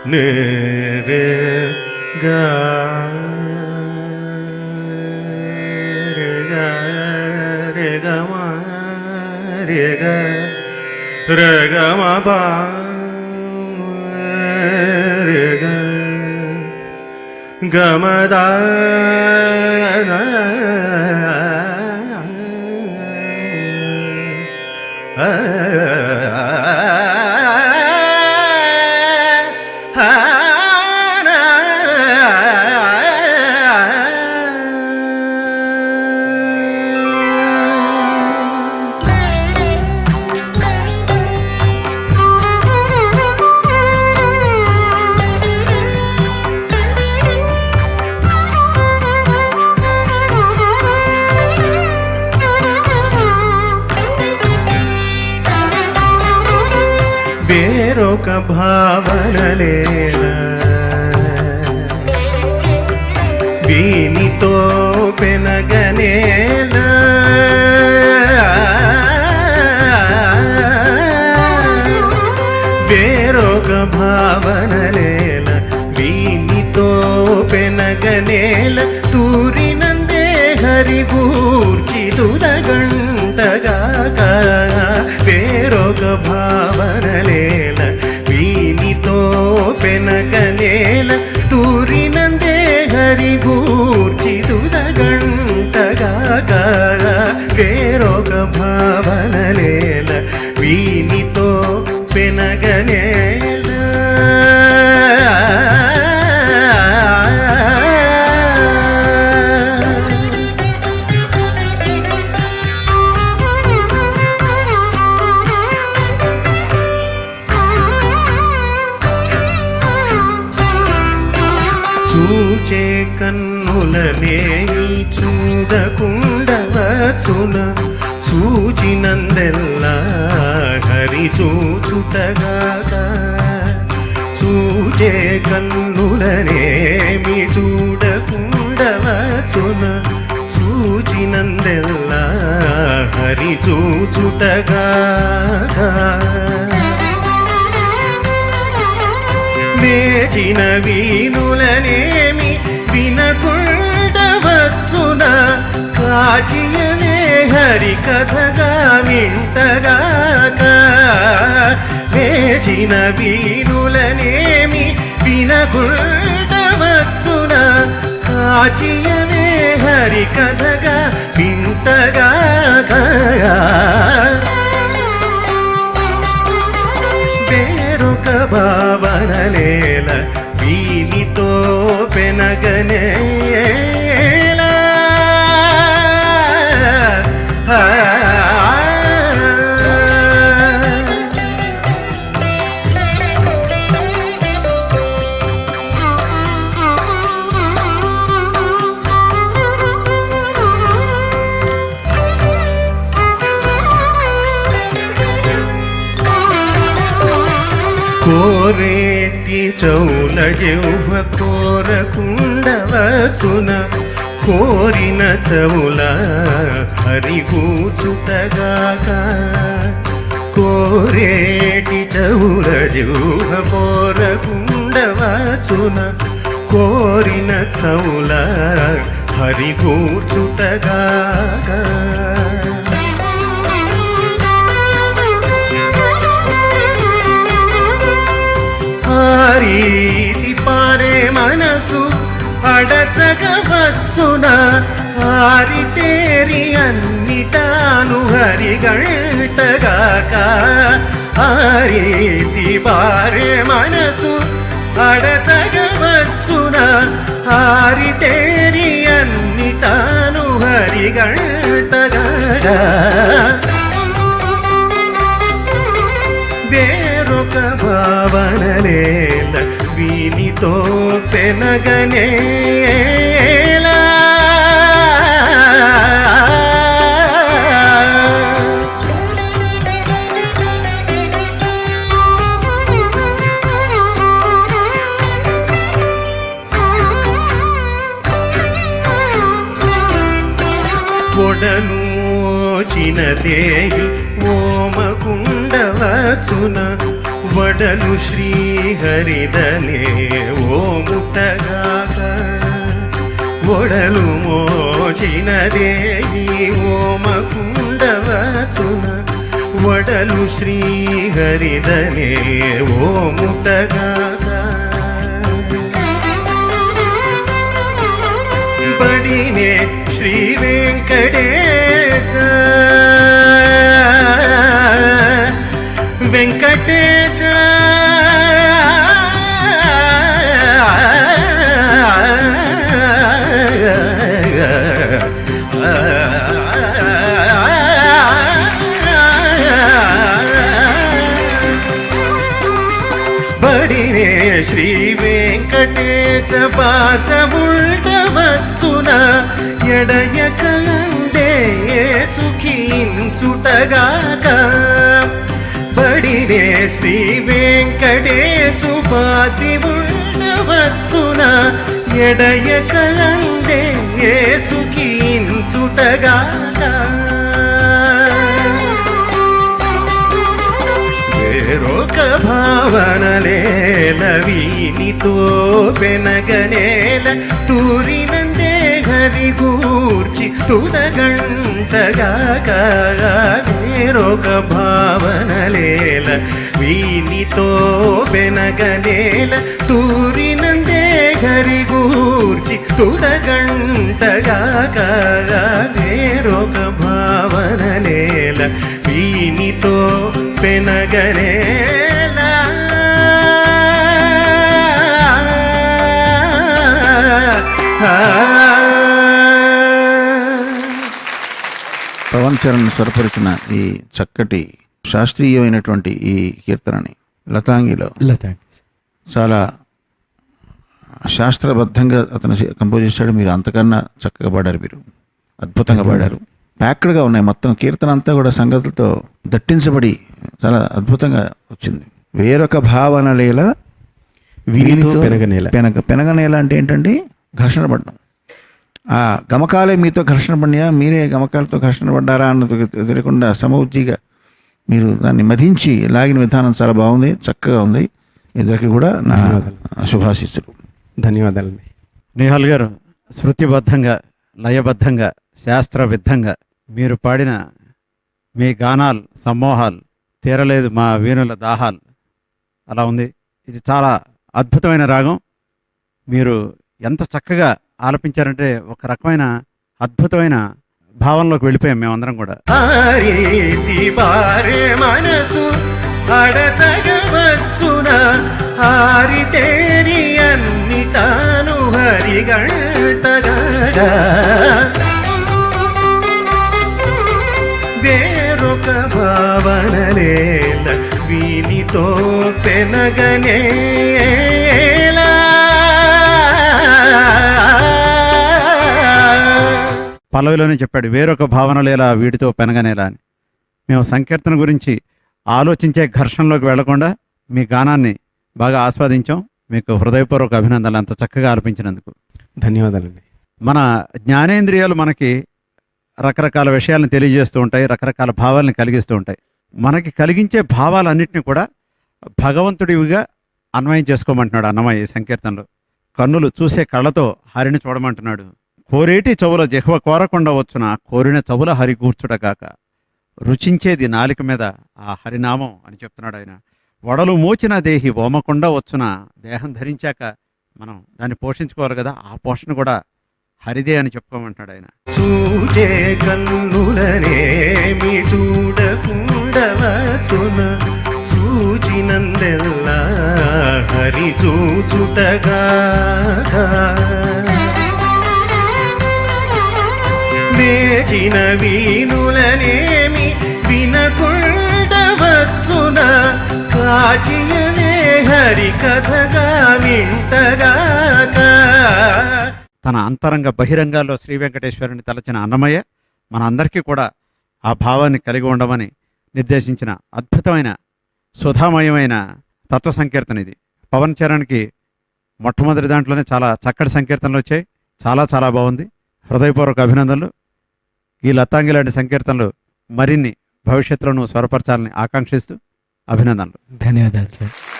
నే రే గా రే గా రే గా మా రే గా రే గా మా పా రే గా గా మా దా వేరొక భావనలేనా వీనితో పెనగనేలా వేరొక భావనలేల వీనితో పెనగనేల తూరినందే హరిగూర్చి తుదగంటగాక వేరొక భావనలేల వీనితో పెనగనేల తూరినందే హరిగూర్చి తుదగంటగాక వేరొక భావనలేల వీనితో పెనగనేల చూచే కన్నులనేమి చూడకుండవచున చూచినందెల్లా హరి చూచుటగాక చూచే కన్నులనేమి చూడకుండవచున చూచినందెల్లా హరి చూచుటగాక మేచిన వీనులనేమి వినకుండవచ్చున కాచియవే హరి కథగా వింటగాక మేచిన వీనులనేమి వినకుండవచ్చున కాచియవే హరి కథగా వింటగాక వేరొక భావనలేల వీనితో పెనగనేల కోరేటి చౌల జిహ్వ కోరకుండవచున కోరిన చౌల హరిగూచుటగాక కోరేటి చౌల జిహ్వ కోరకుండవచున కోరిన చౌల హరిగూచుటగాక రీతి పారే మనసు అడచగవచ్చున ఆరితేరి అన్నిటాను హరిగంటగాక ఆరీతి పారే మనసు అడచగవచ్చున ఆరితేరి అన్నిటాను హరిగంటగాక వేరొక భావనలేల వీనితో పెనగనేల ఒడను మోచిన దేవి ఓమకుండవచున వడ ಒಡಲು ಶ್ರೀಹರಿದನೆ ಓ ಮುಟ್ಟಗಾಕ ಒಡಲು ಮೋಚಿನದೇ ಈ ಓಮ ಕುಂಡವಚುನ ಒಡಲು ಶ್ರೀಹರಿದನೆ ಓ ಮುಟ್ಟಗಾಕ ಬಡಿನೆ ಶ್ರೀ ವೆಂಕಟೇಶ ವೆಂಕಟೇಶ ಬಡಿನೆ ಶ್ರೀ ವೆಂಕಟೇಶ ಬಾಸವುಳ್ಳ ఎడయ కందే సుఖించుటగాక బడినే శ్రీ వెంకటేశు బాసి ఉండవచ్చున ఎడయ కందే సుఖించుటగాక వేరొక భావనలేల వీనితో పెనగనేల తూరినందే హరిగూర్చి తుదగంటగాక వేరొక భావనలేల వీనితో పెనగనేల తూరినందే హరిగూర్చి తుదగంటగాక వేరొక భావనలేల వీనితో పెనగనేల పవన్ చరణ్ స్వరపరిచిన ఈ చక్కటి శాస్త్రీయమైనటువంటి ఈ కీర్తనని లతాంగిలో చాలా శాస్త్రబద్ధంగా అతను కంపోజ్ చేశాడు. మీరు అంతకన్నా చక్కగా పాడారు, మీరు అద్భుతంగా పాడారు. ప్యాక్డ్గా ఉన్నాయి మొత్తం కీర్తన అంతా కూడా సంగతులతో దట్టించబడి చాలా అద్భుతంగా వచ్చింది. వేరొక భావనలేల వీనితో పెనగనేల అంటే ఏంటంటే ఘర్షణ పడ్డం. ఆ గమకాలే మీతో ఘర్షణ పడినా, మీరే గమకాలతో ఘర్షణ పడ్డారా అన్నది తెలియకుండా సమౌజ్జిగా మీరు దాన్ని మధించి లాగిన విధానం చాలా బాగుంది, చక్కగా ఉంది. ఇద్దరికి కూడా నా శుభాశీస్సులు. ధన్యవాదాలండి. నిహాల్ గారు శృతిబద్ధంగా, లయబద్ధంగా, శాస్త్రబద్ధంగా మీరు పాడిన మీ గానాలు, సమ్మోహాలు, తీరలేదు మా వీణుల దాహాలు అలా ఉంది. ఇది చాలా అద్భుతమైన రాగం. మీరు ఎంత చక్కగా ఆలపించారంటే ఒక రకమైన అద్భుతమైన భావంలోకి వెళ్ళిపోయాం మేమందరం కూడా. మనసు అడచగవచ్చున ఆరితేరి అన్నిటాను హరిగంటగా వేరొక భావనలేల వీనితో పెనగనేలా. పల్లవిలోనే చెప్పాడు వేరొక భావనలేలా వీటితో పెనగనేలా అని. మేము సంకీర్తన గురించి ఆలోచించే ఘర్షణలోకి వెళ్లకుండా మీ గానాన్ని బాగా ఆస్వాదించాం. మీకు హృదయపూర్వక అభినందనలు అంత చక్కగా ఆలపించినందుకు. ధన్యవాదాలండి. మన జ్ఞానేంద్రియాలు మనకి రకరకాల విషయాలను తెలియజేస్తూ ఉంటాయి, రకరకాల భావాలను కలిగిస్తూ ఉంటాయి. మనకి కలిగించే భావాలన్నింటినీ కూడా భగవంతుడివిగా అన్వయం చేసుకోమంటున్నాడు అన్నమయ్య ఈ సంకీర్తనలో. కన్నులు చూసే కళ్ళతో హరిని చూడమంటున్నాడు. కోరేటి చెవుల జిహ్వ కోరకుండా వచ్చున కోరిన చెవుల హరి కూర్చుటగాక. రుచించేది నాలిక మీద ఆ హరినామం అని చెప్తున్నాడు ఆయన. వడలు మోచిన దేహి ఓమకుండా వచ్చున దేహం ధరించాక మనం దాన్ని పోషించుకోవాలి కదా, ఆ పోషణ కూడా హరిదే అని చెప్పుకోమంటున్నాడు ఆయన. చూచే కన్నులనేమి చూడకుండవచున చూచినందెల్లా హరి చూచుటగా వేచిన వీణులనేమి వినకుండవచ్చున కాచియనే హరి కథగా వింటగాక. తన అంతరంగ బహిరంగాల్లో శ్రీ వెంకటేశ్వరుని తలచిన అన్నమయ్య మన అందరికీ కూడా ఆ భావాన్ని కలిగి ఉండమని నిర్దేశించిన అద్భుతమైన సుధామయమైన తత్వ సంకీర్తన ఇది. పవన్ చరణ్కి మొట్టమొదటి దాంట్లోనే చాలా చక్కటి సంకీర్తనలు వచ్చాయి. చాలా చాలా బాగుంది. హృదయపూర్వక అభినందనలు. ఈ లతాంగి లాంటి సంకీర్తనలు మరిన్ని భవిష్యత్తులో నువ్వు స్వరపరచాలని ఆకాంక్షిస్తూ అభినందనలు. ధన్యవాదాలు సార్.